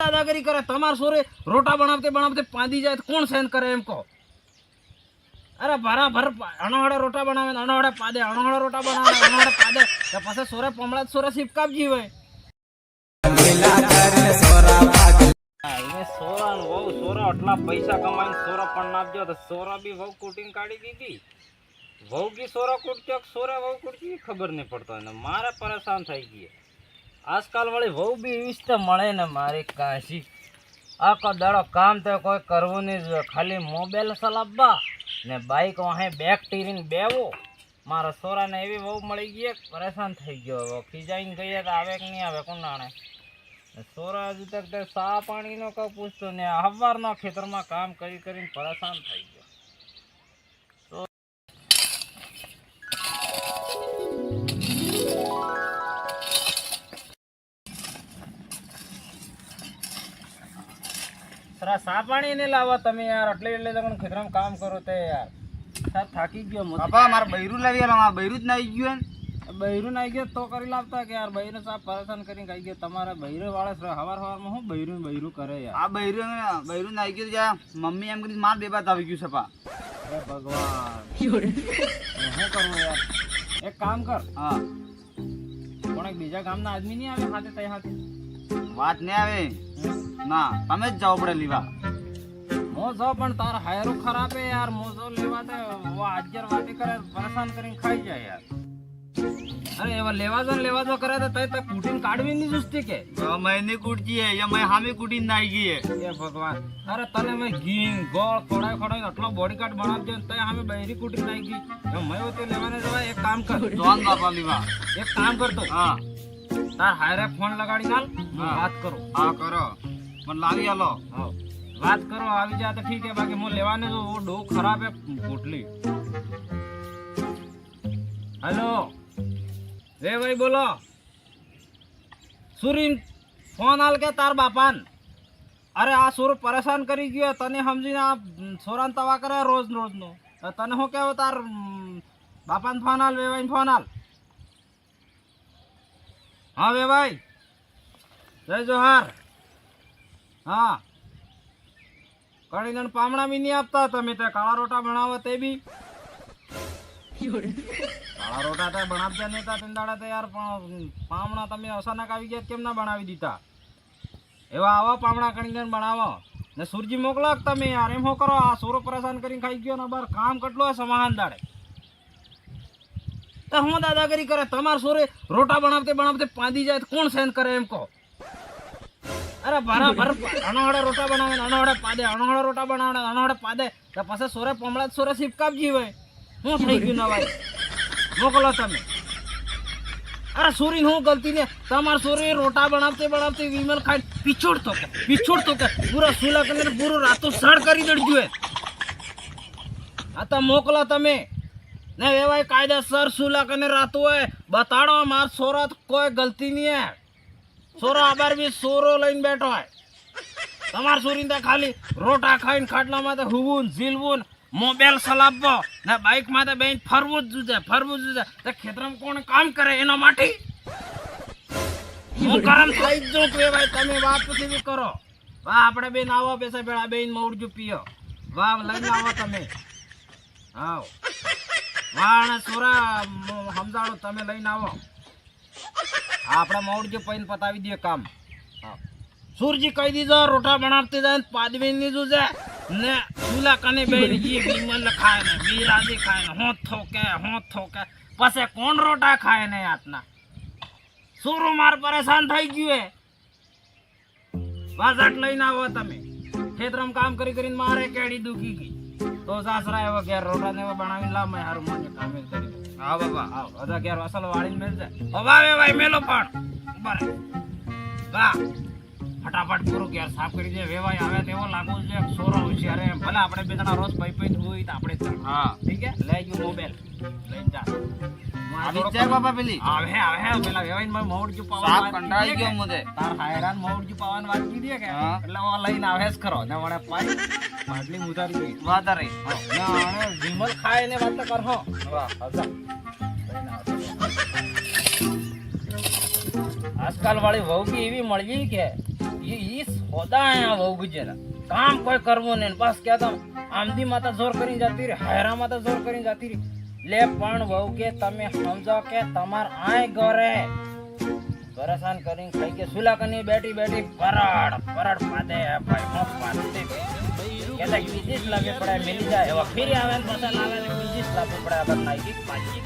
દાદાગીરી કરે તમાર સોરે રોટા બનાવતે બનાવતે પાંદી જાય તો કોણ સહન કરે એમ કહો? અરે ભરાભર અણોહડે રોટા બનાવે અણોહડે પાદે અણોહડે રોટા બનાવે અણોહડે પાદે તો પછી સોરે પમળા સોરે સિપકાપજી હોય સોરા વહુ સોરા આટલા પૈસા કમાઈને સોરા પણ નાખજો તો સોરા બી વહુ કુટીને કાઢી દીધી. વહુ કી સોરા કુટક્યો સોરા વહુ કુટકી ખબર નહીં પડતો ને મારે પરેશાન થઈ ગઈ. આજકાલ વાળી વહુ બી એવી જ મળે ને મારી કાશી. આખો દાડો કામ તો કોઈ કરવું નહીં જોઈએ, ખાલી મોબાઈલ ચલાવવા ને બાઇક વાહે બેક ટીરીને બેવો. મારા સોરાને એવી વહુ મળી ગઈ પરેશાન થઈ ગયો. ખીજાઈને ગઈએ તો આવે કે નહીં આવે કોણ જાણે. સોરા હજુ તક સા પાણીનો કોઈ પૂછતો ને હવારના ખેતરમાં કામ કરી કરીને પરેશાન થઈ ગયો. સા પાણી નહીં લાવવા તમે યાર, એટલે તમે ખેતરમાં કામ કરો તે યાર. થાકી ગયો બાપા, મારે બૈરું લાવી આલો. મારે બૈરું જ ના આવી ગયું ને. બૈરું ના આવી ગયો તો કરી લાવતા કે યાર. બૈરું સાહેબ પરેશાન કરીને ખાઈ ગયો. તમારે બૈરું વાળે હવારમાં શું બૈરું કરે યાર. આ બૈરું ના આવી ગયું જ્યાં મમ્મી એમ કરી માર બેબાત આવી ગયું સપા. અરે ભગવાન શું કરવું યાર? એક કામ કર, હા પણ બીજા ગામના આદમી નહીં આવે હાથે તય હાથે વાત નહીં આવે ના, તમે જ જાઓ પડે લેવા. મોજો પણ તાર હાયરું ખરાબ હે યાર. મોજો લેવા દે વો આજર વાતી કરે પરેશાન કરીને ખાઈ જાય યાર. અરે એવા લેવા જો કરે તો તય કૂટીને કાઢવી નહીં જુસ્તી કે મેં નહીં કૂટજી હે યા મેં હામી કૂટીને નાઈ ગઈ હે. એ ભગવાન, અરે તને મેં ઘી ગોળ ખોડાઈ આટલો બોડીગાર્ડ બનાવજો ને તય હામે બૈરી કૂટીને નાઈ ગઈ. મેં તે લેવાને જવાય. એક કામ કર જોન બાપા લેવા, એક કામ કરતો હા તાર હાયરે ફોન લગાડી નાલ વાત કરો. હા કરો પણ લાવી આલો. હા વાત કરો, આવી જાય તો ઠીક હે, બાકી હું લેવાને જો વો ડો ખરાબ હે પોટલી. હેલો રે ભાઈ બોલો. સુરીન ફોન આલ કે તાર બાપાન. અરે આ સુર પરેશાન કરી ગયો તને સમજીને. આ સોરાન તવા કરે રોજ નો. તને શું કહેવો તાર બાપાને ફોન આલ, વેવાઈને ફોન આલ. હા વેવાઈ જય જોહાર. હા કણીને પામણા બી નહીં આપતા તમે. તે કાળા રોટા બનાવો તે બી કાળા રોટા તો બનાવતા નહીં તા તિંદાડા તે યાર. પણ પામણા તમે અચાનક આવી ગયા કેમ ના બનાવી દીધા? એવા આવા પામણા કણીને બનાવો ને સુરજી મોકલો તમે યાર. એમ શું કરો? આ સોરો પરેશાન કરીને ખાઈ ગયો ને બાર કામ કેટલો હોય સમાહાન દાડે. તો હું દાદાગીરી કરે તમાર સોરે રોટા બનાવતે પાંદી જાય તો કોણ સહન કરે એમ કહો? અરે ભરાભર અણોહડે રોટા બનાવે અણોહડે પાદે અણોહડે રોટા બનાવે અણોહડે પાદે તો પછી સોરે પમળા સોરે સિપકાપજી હોય. શું થઈ ગયું ના ભાઈ? મોકલો તમે. અરે સોરી હું ગલતી ને તમાર સોરે રોટા બનાવતે વિમલ ખાઈ પીછોડતો કે પૂરા સુલા કરીને પૂરું રાતો સડ કરી દડજો. આ તો મોકલો તમે ને એવાય કાયદેસર સુલા કરીને રાતો હોય બતાડો. માર સોરા કોઈ ગલતી નહીં હે. સોરો આબાર બી સોરો લઈને બેઠો હોય. તમાર સોરીને ખાલી રોટા ખાઈને ખાટલામાં તો હુવું ઝીલવું મોબાઈલ ચલાવવો ને બાઇકમાં તો બેન ફરવું જ જોઈએ. તો ખેતરમાં કોણ કામ કરે એના માટે હું ગરમ થઈ જ જોઉં કે ભાઈ તમે વાત પછી બી કરો. વાહ આપણે બેન આવો બેસા ભેળા બેન મોડજુ પીઓ. વાહ લઈને આવો તમે. હા વાહ સોરા સમજાડો તમે લઈને આવો. આપણે મોડજુ પૈન પતાવી દઈએ કામ. સુરજી કહી દીધો રોટા બનાવતી જાય પાદવી ની જોજે ને સુલા કને બેઠી બીમલ ખાય ને બીરાજી ખાય ને હોત થોકે પછી કોણ રોટા ખાય ને આટના. સુરું માર પરેશાન થઈ ગયું હે. બાજાટ લઈને આવો તમે. ખેતરમાં કામ કરીને મારે કેડી દુખી ગઈ તો સાસરા એવો ઘેર રોટા ને બનાવીને લાવ મેં હારું મને કામ કરી. હા બાપા આવ અધા ઘેર અસલ વાળીને મેલ જાય. હવે ભાઈ મેલો પણ બરે વાહ ફટાફટ પૂરું ઘેર સાફ કરી દે. વેવાય આવે તેવો લાગુ છે સોરો હોશિયાર એમ. ભલે આપણે બે જણા રોજ પૈ હોય તો આપણે હા ઠીક હે. લઈ ગયું મોબાઈલ લઈને જા. બાપા પેલી આવે પેલા વેવાઈને મોડજુ પાવા કંટાળી ગયો મુદે. તાર હાયરાન મોડજુ પાવાની વાત કીધી કે એટલે ઓ લઈને આવે જ ખરો ને વડે પાઈ માટલી મુતારી વાતા રહી. ના વિમલ ખાય ને વાત કર હો. વાહ હજા આજકાલ વાળી વહુ બી એવી મળી કે ઈ ખોદા આયા વહુ ગુજેરા કામ કોઈ કરવું નહીં બસ કહેતા આમદી માતા જોર કરીને જતી રહી હાયરા માતા જોર કરીને જતી રહી લે પણ વહુ કે તમે સમજો કે તમાર આય ગોરે પરેશાન કરીને ખાઈ કે સુલા કની બેઠી બેઠી પરડ પાદે ભાઈ મો પાદે કેતા બીજી જ લાગે પડે મિલી જાય એવા ફેરી આવે ને પાછા લાવે ને બીજી જ લાગે પડે અગર નાઈ પાછી